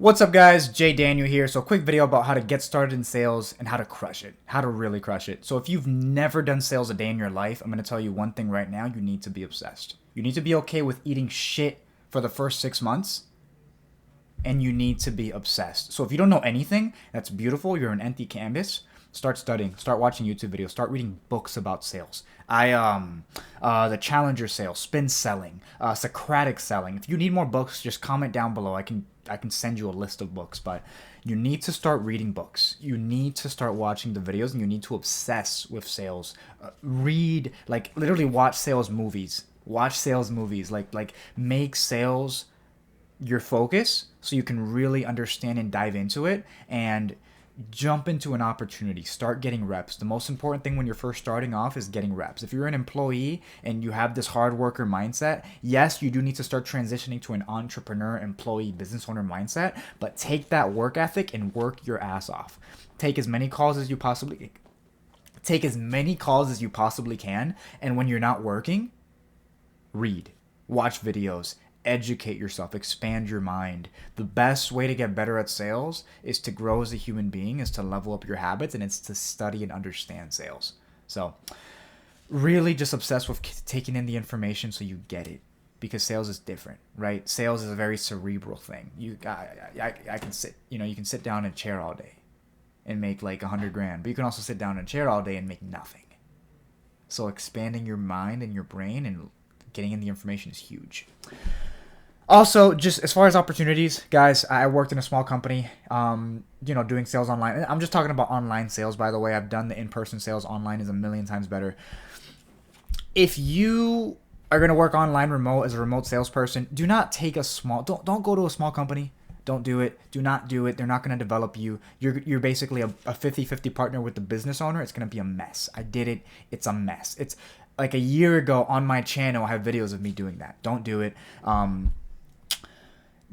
What's up guys, Jay Daniel here. So a quick video about how to get started in sales and how to crush it, how to really crush it. So if you've never done sales a day in your life, I'm going to tell you one thing right now, you need to be obsessed. You need to be okay with eating shit for the first 6 months and you need to be obsessed. So if you don't know anything, that's beautiful. You're an empty canvas. Start studying, start watching YouTube videos, start reading books about sales. The Challenger sale, spin selling, Socratic selling. If you need more books, just comment down below. I can send you a list of books, but you need to start reading books. You need to start watching the videos, and you need to obsess with sales. Read, like literally watch sales movies. Watch sales movies. Like make sales your focus so you can really understand and dive into it and jump into an opportunity. Start getting reps. The most important thing when you're first starting off is getting reps. If you're an employee and you have this hard worker mindset, yes, you do need to start transitioning to an entrepreneur, employee, business owner mindset, but take that work ethic and work your ass off. Take as many calls as you possibly can, and when you're not working, read, watch videos, educate yourself, expand your mind. The best way to get better at sales is to grow as a human being, is to level up your habits, and it's to study and understand sales. So really just obsessed with taking in the information so you get it, because sales is different, right? Sales is a very cerebral thing. I can sit, you can sit down in a chair all day and make like 100 grand, but you can also sit down in a chair all day and make nothing. So expanding your mind and your brain and getting in the information is huge. Also, just as far as opportunities, guys, I worked in a small company, doing sales online. I'm just talking about online sales, by the way. I've done the in-person sales. Online is a million times better. If you are going to work online remote as a remote salesperson, do not take don't go to a small company. Don't do it. Do not do it. They're not going to develop you. You're basically a 50-50 partner with the business owner. It's going to be a mess. I did it. It's a mess. It's like a year ago on my channel, I have videos of me doing that. Don't do it.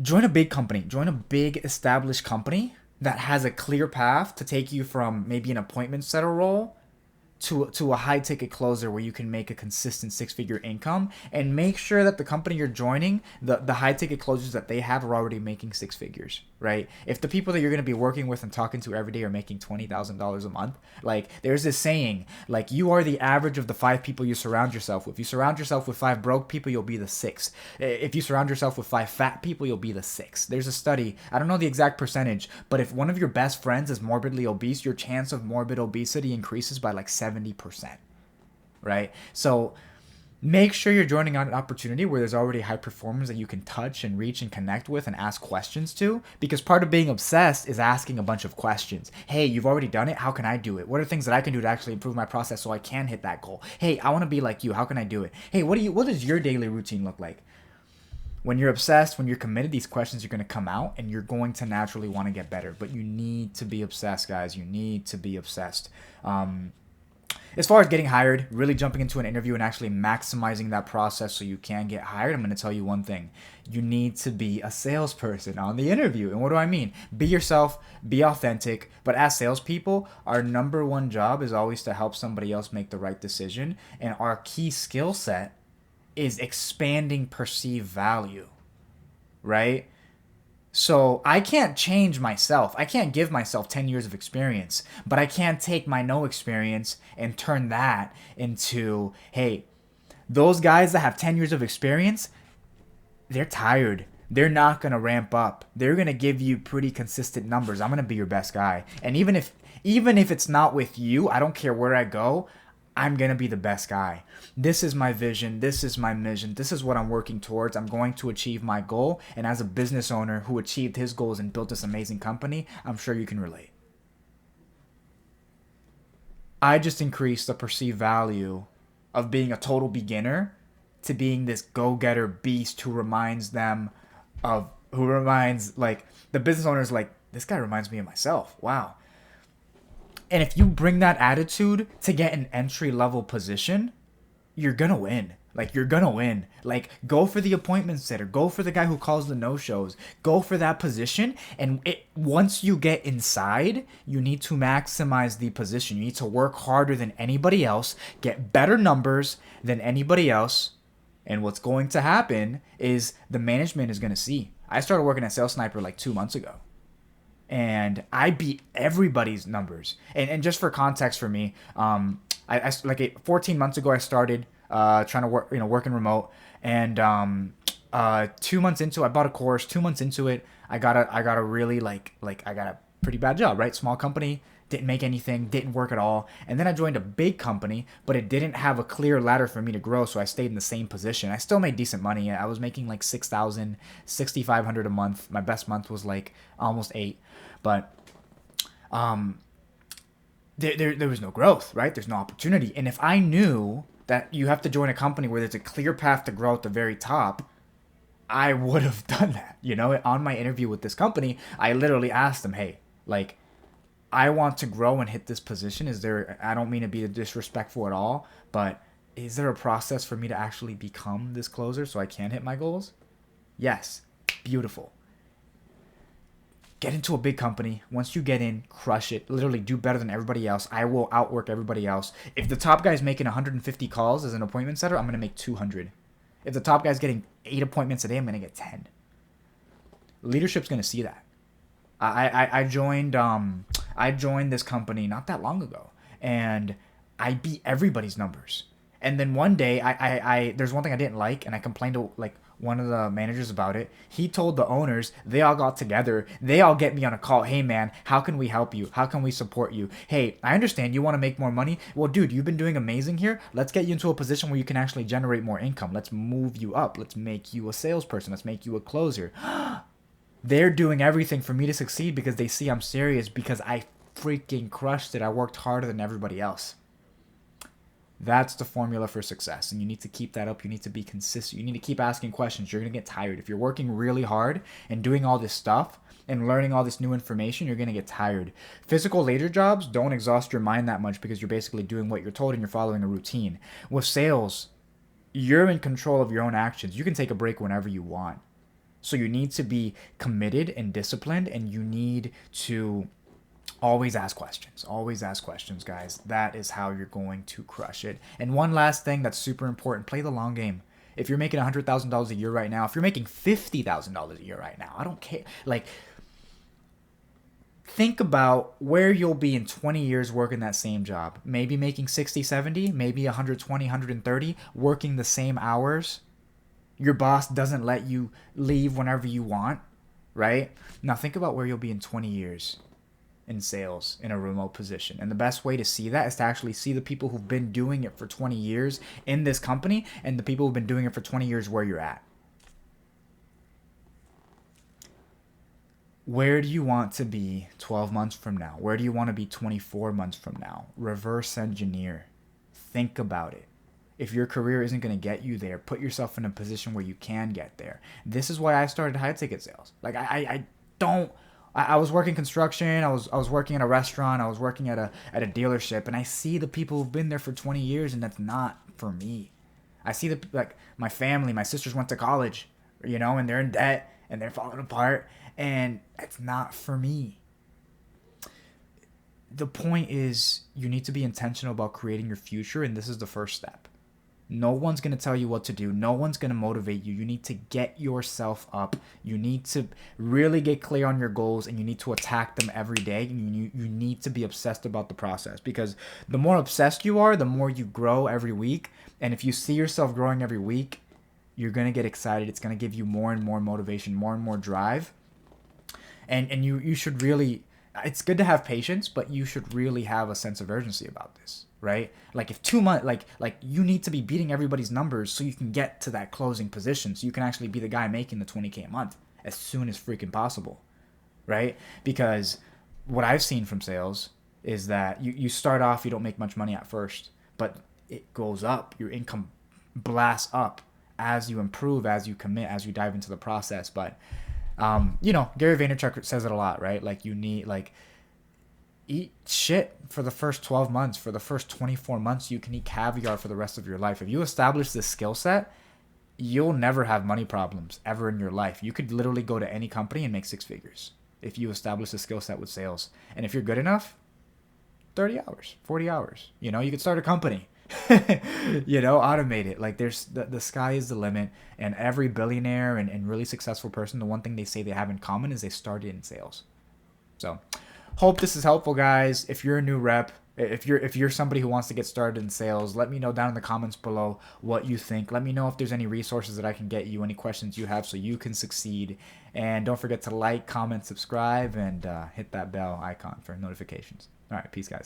Join a big company. Join a big established company that has a clear path to take you from maybe an appointment setter role to a high ticket closer where you can make a consistent 6-figure income, and make sure that the company you're joining, the high ticket closers that they have, are already making 6 figures, right? If the people that you're going to be working with and talking to every day are making $20,000 a month, like there's this saying, like you are the average of the 5 people you surround yourself with. You surround yourself with 5 broke people, you'll be the 6th. If you surround yourself with 5 fat people, you'll be the 6th. There's a study, I don't know the exact percentage, but if one of your best friends is morbidly obese, your chance of morbid obesity increases by like 70%, right? So make sure you're joining on an opportunity where there's already high performers that you can touch and reach and connect with and ask questions to, because part of being obsessed is asking a bunch of questions. Hey, you've already done it. How can I do it? What are things that I can do to actually improve my process so I can hit that goal? Hey, I want to be like you. How can I do it? Hey, what does your daily routine look like? When you're obsessed, when you're committed, these questions are going to come out and you're going to naturally want to get better. But you need to be obsessed, guys. You need to be obsessed. As far as getting hired, really jumping into an interview and actually maximizing that process so you can get hired, I'm going to tell you one thing. You need to be a salesperson on the interview. And what do I mean? Be yourself, be authentic. But as salespeople, our number one job is always to help somebody else make the right decision. And our key skill set is expanding perceived value, right? So I can't change myself. I can't give myself 10 years of experience, but I can take my no experience and turn that into, hey, those guys that have 10 years of experience, they're tired. They're not going to ramp up. They're going to give you pretty consistent numbers. I'm going to be your best guy. And even if it's not with you, I don't care where I go, I'm going to be the best guy. This is my vision. This is my mission. This is what I'm working towards. I'm going to achieve my goal. And as a business owner who achieved his goals and built this amazing company, I'm sure you can relate. I just increased the perceived value of being a total beginner to being this go-getter beast who reminds like the business owners, like, this guy reminds me of myself. Wow. And if you bring that attitude to get an entry-level position, you're going to win. Like, you're going to win. Like, go for the appointment setter. Go for the guy who calls the no-shows. Go for that position. And once you get inside, you need to maximize the position. You need to work harder than anybody else, get better numbers than anybody else. And what's going to happen is the management is going to see. I started working at Sales Sniper like 2 months ago, and I beat everybody's numbers. And just for context for me, I like 14 months ago I started trying to work, working remote, and 2 months into I bought a course. 2 months into it, I got a really like I got a pretty bad job, right? Small company, didn't make anything, didn't work at all. And then I joined a big company, but it didn't have a clear ladder for me to grow, so I stayed in the same position. I still made decent money. I was making like 6,000, 6,500 a month. My best month was like almost 8. But there was no growth, right? There's no opportunity. And if I knew that you have to join a company where there's a clear path to grow at the very top, I would have done that. On my interview with this company, I literally asked them, hey, like, I want to grow and hit this position. I don't mean to be disrespectful at all, but is there a process for me to actually become this closer so I can hit my goals? Yes. Beautiful. Get into a big company. Once you get in, crush it. Literally do better than everybody else. I will outwork everybody else. If the top guy's making 150 calls as an appointment setter, I'm going to make 200. If the top guy's getting 8 appointments a day, I'm going to get 10. Leadership's going to see that. I joined this company not that long ago, and I beat everybody's numbers. And then one day, I there's one thing I didn't like, and I complained to like one of the managers about it. He told the owners, they all got together, they all get me on a call. Hey man, how can we help you? How can we support you? Hey, I understand you want to make more money. Well, dude, you've been doing amazing here. Let's get you into a position where you can actually generate more income. Let's move you up. Let's make you a salesperson. Let's make you a closer. They're doing everything for me to succeed because they see I'm serious, because I freaking crushed it. I worked harder than everybody else. That's the formula for success, and you need to keep that up. You need to be consistent. You need to keep asking questions. You're going to get tired. If you're working really hard and doing all this stuff and learning all this new information, you're going to get tired. Physical labor jobs don't exhaust your mind that much because you're basically doing what you're told and you're following a routine. With sales, you're in control of your own actions. You can take a break whenever you want. So you need to be committed and disciplined, and you need to always ask questions. Always ask questions, guys. That is how you're going to crush it. And one last thing that's super important, play the long game. If you're making $100,000 a year right now, if you're making $50,000 a year right now, I don't care. Like, think about where you'll be in 20 years working that same job. Maybe making 60, 70, maybe 120, 130, working the same hours. Your boss doesn't let you leave whenever you want, right? Now think about where you'll be in 20 years in sales in a remote position. And the best way to see that is to actually see the people who've been doing it for 20 years in this company and the people who've been doing it for 20 years where you're at. Where do you want to be 12 months from now? Where do you want to be 24 months from now? Reverse engineer. Think about it. If your career isn't going to get you there, put yourself in a position where you can get there. This is why I started high ticket sales. Like I was working construction. I was working at a restaurant. I was working at a dealership, and I see the people who've been there for 20 years, and that's not for me. I see my family, my sisters went to college, and they're in debt and they're falling apart, and it's not for me. The point is, you need to be intentional about creating your future, and this is the first step. No one's going to tell you what to do. No one's going to motivate you. You need to get yourself up. You need to really get clear on your goals, and you need to attack them every day. And you need to be obsessed about the process, because the more obsessed you are, the more you grow every week. And if you see yourself growing every week, you're going to get excited. It's going to give you more and more motivation, more and more drive. And you should really, it's good to have patience, but you should really have a sense of urgency about this. Right? Like if 2 months, like you need to be beating everybody's numbers so you can get to that closing position, so you can actually be the guy making the $20K a month as soon as freaking possible, right? Because what I've seen from sales is that you start off, you don't make much money at first, but it goes up. Your income blasts up as you improve, as you commit, as you dive into the process. But Gary Vaynerchuk says it a lot, right? Like you need eat shit for the first 12 months. For the first 24 months, you can eat caviar for the rest of your life. If you establish this skill set, you'll never have money problems ever in your life. You could literally go to any company and make 6 figures if you establish a skill set with sales. And if you're good enough, 30 hours, 40 hours. You could start a company. Automate it. Like there's the sky is the limit, and every billionaire and really successful person, the one thing they say they have in common is they started in sales. So hope this is helpful, guys. If you're a new rep, if you're somebody who wants to get started in sales, let me know down in the comments below what you think. Let me know if there's any resources that I can get you, any questions you have, so you can succeed. And don't forget to like, comment, subscribe, and hit that bell icon for notifications. All right, peace, guys.